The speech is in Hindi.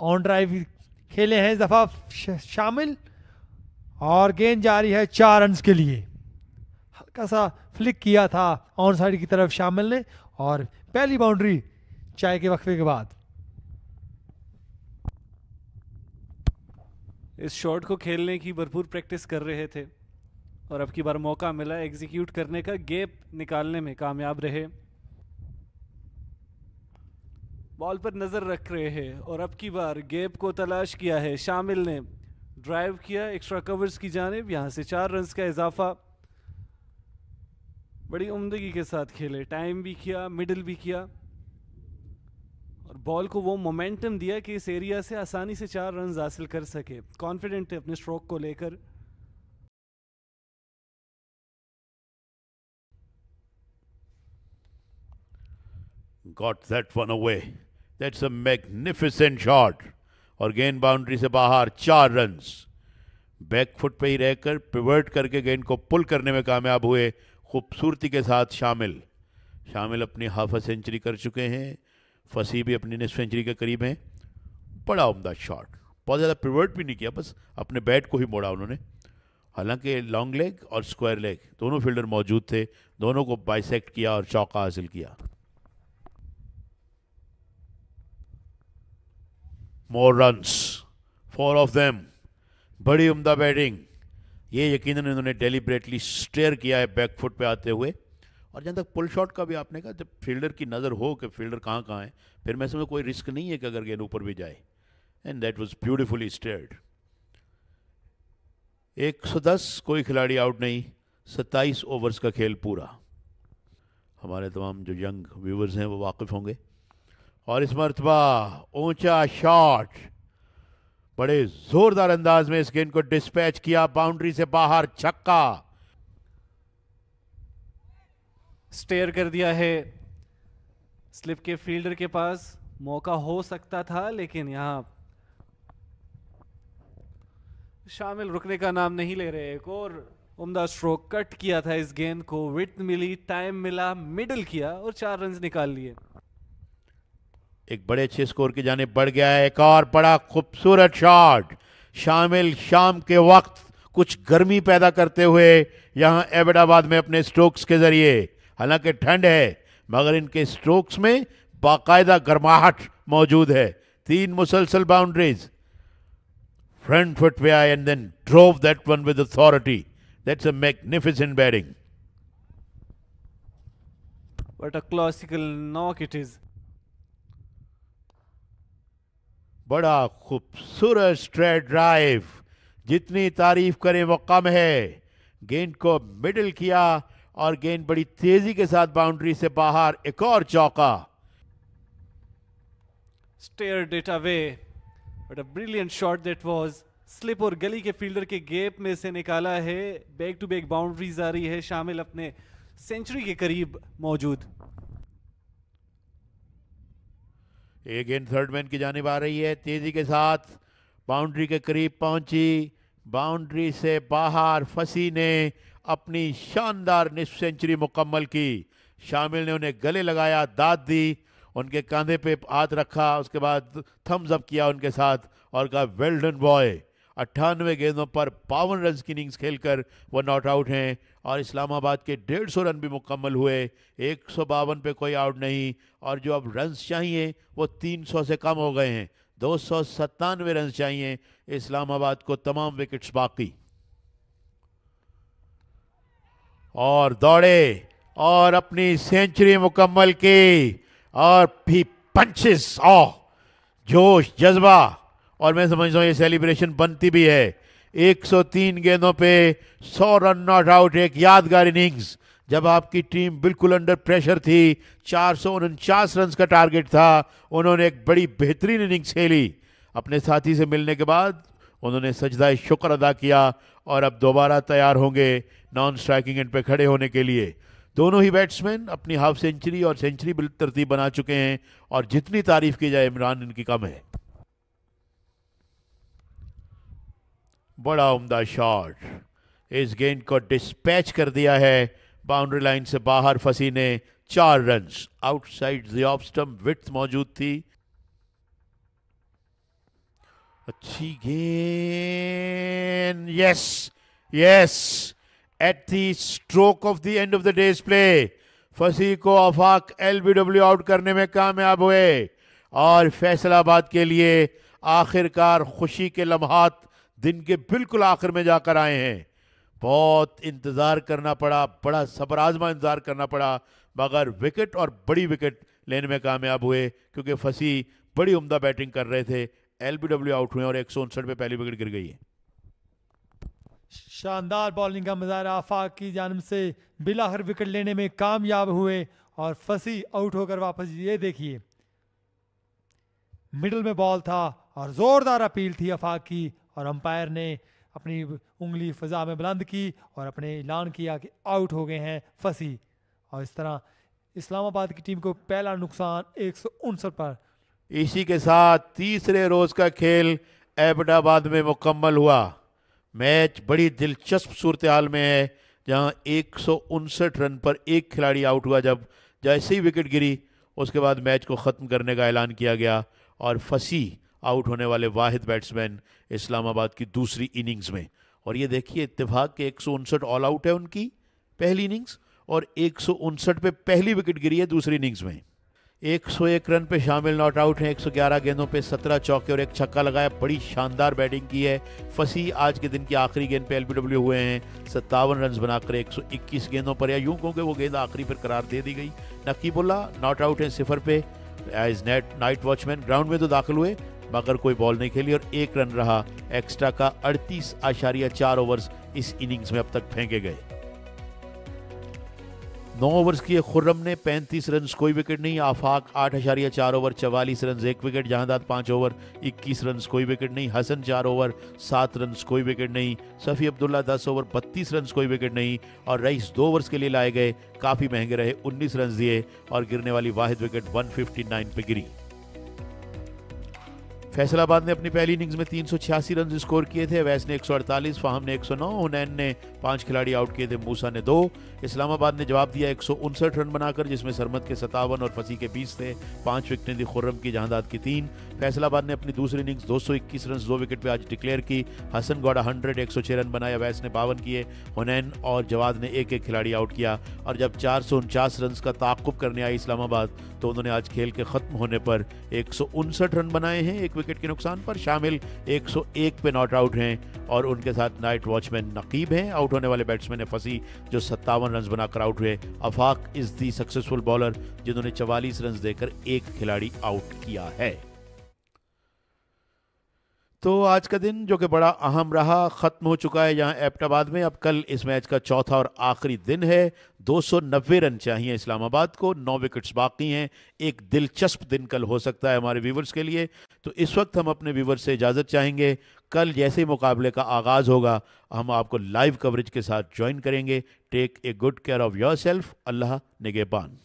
ऑन ड्राइव खेले हैं इस दफा शामिल, और गेंद जा रही है 4 रन के लिए। हल्का सा फ्लिक किया था ऑन साइड की तरफ शामिल ने, और पहली बाउंड्री चाय के वक्फे के बाद। इस शॉट को खेलने की भरपूर प्रैक्टिस कर रहे थे और अब की बार मौका मिला एग्जीक्यूट करने का, गैप निकालने में कामयाब रहे। बॉल पर नजर रख रहे हैं और अब की बार गैप को तलाश किया है शामिल ने, ड्राइव किया एक्स्ट्रा कवर्स की जानिब, यहां से 4 रन का इजाफा। बड़ी उम्दगी के साथ खेले, टाइम भी किया, मिडिल भी किया और बॉल को वो मोमेंटम दिया कि इस एरिया से आसानी से 4 रन हासिल कर सके। कॉन्फिडेंट थे अपने स्ट्रोक को लेकर। Got that one away. That's a magnificent shot. और गेंद बाउंड्री से बाहर, 4 रन्स। बैक फुट पे ही रहकर पिवर्ट करके गेंद को पुल करने में कामयाब हुए खूबसूरती के साथ शामिल। शामिल अपनी हाफ सेंचुरी कर चुके हैं, फसी भी अपनी निस्फ सेंचुरी के करीब हैं। बड़ा उम्दा शॉट, बहुत ज़्यादा पिवर्ट भी नहीं किया, बस अपने बैट को ही मोड़ा उन्होंने। हालांकि लॉन्ग लेग और स्क्वायर लेग दोनों फील्डर मौजूद थे, दोनों को बाइसेक्ट किया और चौका हासिल किया। मोर रन्स, 4 ऑफ देम। बड़ी उम्दा बैटिंग, ये यकीनन इन्होंने डेलिब्रेटली स्टेयर किया है बैक फुट पे आते हुए। और जहाँ तक पुल शॉट का भी आपने कहा, जब फील्डर की नज़र हो कि फील्डर कहाँ कहाँ है, फिर मैं समझ कोई रिस्क नहीं है कि अगर गेंद ऊपर भी जाए। And that was beautifully stared. 110, कोई खिलाड़ी आउट नहीं, 27 ओवर्स का खेल पूरा। हमारे तमाम जो यंग व्यूवर्स हैं वो वाकिफ होंगे। और इस मरतबा ऊंचा शॉट, बड़े जोरदार अंदाज में इस गेंद को डिस्पैच किया, बाउंड्री से बाहर, छक्का। स्टेयर कर दिया है स्लिप के फील्डर के पास, मौका हो सकता था लेकिन यहां शामिल रुकने का नाम नहीं ले रहे। एक और उम्दा स्ट्रोक, कट किया था इस गेंद को, विड्थ मिली, टाइम मिला, मिडल किया और 4 रन निकाल लिए। एक बड़े अच्छे स्कोर की जाने बढ़ गया है। एक और बड़ा खूबसूरत शॉट, शामिल शाम के वक्त कुछ गर्मी पैदा करते हुए यहां एबटाबाद में अपने स्ट्रोक्स के जरिए। हालांकि ठंड है मगर इनके स्ट्रोक्स में बाकायदा गर्माहट मौजूद है। 3 मुसलसल बाउंड्रीज, फ्रंट फुट पे आए and then drove that one with authority. That's a magnificent batting. What a classical knock it is. बड़ा खूबसूरत स्ट्रेट ड्राइव, जितनी तारीफ करें वो कम है। गेंद को मिडिल किया और गेंद बड़ी तेजी के साथ बाउंड्री से बाहर, एक और चौका। Stared it away, but a brilliant shot that was. Slip और गली के फील्डर के गैप में से निकाला है, बैक टू बैक बाउंड्रीज आ रही है, शामिल अपने सेंचुरी के करीब मौजूद। एक गेंद थर्ड मैन की जानिब आ रही है, तेजी के साथ बाउंड्री के करीब पहुंची, बाउंड्री से बाहर। फसी ने अपनी शानदार निस्फ सेंचुरी मुकम्मल की। शामिल ने उन्हें गले लगाया, दाद दी, उनके कंधे पे हाथ रखा, उसके बाद थम्स अप किया उनके साथ और कहा वेल डन बॉय। 98 गेंदों पर 52 रन की इनिंग्स खेलकर वो नॉट आउट हैं और इस्लामाबाद के 150 रन भी मुकम्मल हुए। 152 पे कोई आउट नहीं, और जो अब रन्स चाहिए वो 300 से कम हो गए हैं। 297 रन चाहिए इस्लामाबाद को, तमाम विकेट्स बाकी। और दौड़े और अपनी सेंचुरी मुकम्मल की, और भी पंचेस, जोश, जज्बा, और मैं समझता हूँ ये सेलिब्रेशन बनती भी है। 103 गेंदों पे 100 रन नॉट आउट, एक यादगार इनिंग्स जब आपकी टीम बिल्कुल अंडर प्रेशर थी। 449 रन का टारगेट था, उन्होंने एक बड़ी बेहतरीन इनिंग्स खेली। अपने साथी से मिलने के बाद उन्होंने सजदा शुक्र अदा किया और अब दोबारा तैयार होंगे नॉन स्ट्राइकिंग एंड पे खड़े होने के लिए। दोनों ही बैट्समैन अपनी हाफ सेंचुरी और सेंचुरी तरतीब बना चुके हैं और जितनी तारीफ की जाए इमरान इनकी कम है। बड़ा उम्दा शॉट, इस गेंद को डिस्पैच कर दिया है बाउंड्री लाइन से बाहर। फसी ने 4 runs, outside the off stump, width मौजूद थी। अच्छी गेंद, yes yes, at the stroke of the end of the days play फसी को आफाक एलबीडब्ल्यू आउट करने में कामयाब हुए और फैसलाबाद के लिए आखिरकार खुशी के लम्हात दिन के बिल्कुल आखिर में जाकर आए हैं। बहुत इंतज़ार करना पड़ा, बड़ा सब्र आज़मा इंतज़ार करना पड़ा, मगर विकेट और बड़ी विकेट लेने में कामयाब हुए क्योंकि फसी बड़ी उम्दा बैटिंग कर रहे थे। एलबीडब्ल्यू आउट हुए और 159 पे पहली विकेट गिर गई है। शानदार बॉलिंग का मुजाहरा आफाक की जानिब से, बिलाखिर विकेट लेने में कामयाब हुए और फसी आउट होकर वापस। ये देखिए मिडिल में बॉल था और जोरदार अपील थी आफाक की और अंपायर ने अपनी उंगली फिजा में बुलंद की और अपने ऐलान किया कि आउट हो गए हैं फसी। और इस तरह इस्लामाबाद की टीम को पहला नुकसान 159 पर। इसी के साथ तीसरे रोज का खेल एबटाबाद में मुकम्मल हुआ। मैच बड़ी दिलचस्प सूरत हाल में है जहां 159 रन पर एक खिलाड़ी आउट हुआ। जब जैसे ही विकेट गिरी उसके बाद मैच को ख़त्म करने का ऐलान किया गया और फसी आउट होने वाले वाहिद बैट्समैन इस्लामाबाद की दूसरी इनिंग्स में। और ये देखिए इत्तेफाक के 159 ऑल आउट है उनकी पहली इनिंग्स और 159 पे पहली विकेट गिरी है दूसरी इनिंग्स में। 101 रन पे शामिल नॉट आउट हैं, 111 गेंदों पे 17 चौके और एक छक्का लगाया। बड़ी शानदार बैटिंग की है फसी। आज के दिन की आखिरी गेंद पे एलबीडब्ल्यू हुए हैं 57 रन बनाकर 121 गेंदों पर, या यूं कहूँ कि वो गेंद आखिरी पर करार दे दी गई। नकीबुल्ला नॉट आउट है 0 पे एज नाइट वॉचमैन। ग्राउंड में तो दाखिल हुए मगर कोई बॉल नहीं खेली और 1 रन रहा एक्स्ट्रा का। 38.4 ओवर्स इस इनिंग्स में अब तक फेंके गए। 9 ओवर्स किए खुर्रम ने 35 रन, कोई विकेट नहीं। Afaq 8.4 over 44 run 1 wicket. Jahandad 5 over 21 run, कोई विकेट नहीं। हसन 4 ओवर 7 रन, कोई विकेट नहीं। सफ़ी अब्दुल्ला 10 ओवर 32 रन, कोई विकेट नहीं। और रईस 2 ओवर्स के लिए लाए गए, काफ़ी महंगे रहे, 19 रन दिए और गिरने वाली वाहिद विकेट 159 पे गिरी। फैसलाबाद ने अपनी पहली इनिंग्स में 386 रन स्कोर किए थे। अवैस ने 148, फाहम ने 109, हुनैन ने 5 खिलाड़ी आउट किए थे, मूसा ने 2। इस्लामाबाद ने जवाब दिया 159 रन बनाकर, जिसमें सरमद के 57 और फसी के 20 थे। 5 विकेटें थी खुर्रम की, जहांदाद की 3। फैसलाबाद ने अपनी दूसरी इनिंग्स 221 रन 2 विकेट पे आज डिक्लेयर की। हसन गौड़ा 100 106 रन बनाए, अवैस ने 52 किए। हुनैन और जवाद ने एक खिलाड़ी आउट किया। और जब 449 रन का ताक़ुब करने आई इस्लामाबाद तो उन्होंने आज खेल के ख़त्म होने पर 159 रन बनाए हैं 1 विकेट के नुकसान पर। शामिल 101 पे नॉट आउट हैं और उनके साथ नाइट वॉचमैन नकीब हैं। आउट होने वाले बैट्समैन है फसी जो 57 रन बनाकर आउट हुए। आफाक इज़ दी सक्सेसफुल बॉलर जिन्होंने 44 रन देकर 1 खिलाड़ी आउट किया है। तो आज का दिन जो कि बड़ा अहम रहा ख़त्म हो चुका है यहाँ एबटाबाद में। अब कल इस मैच का चौथा और आखिरी दिन है। 290 रन चाहिए इस्लामाबाद को, 9 विकेट्स बाकी हैं। एक दिलचस्प दिन कल हो सकता है हमारे व्यूवर्स के लिए। तो इस वक्त हम अपने व्यूवर्स से इजाज़त चाहेंगे। कल जैसे ही मुकाबले का आगाज़ होगा हम आपको लाइव कवरेज के साथ ज्वाइन करेंगे। Take a good care of your self. Allah निगहबान।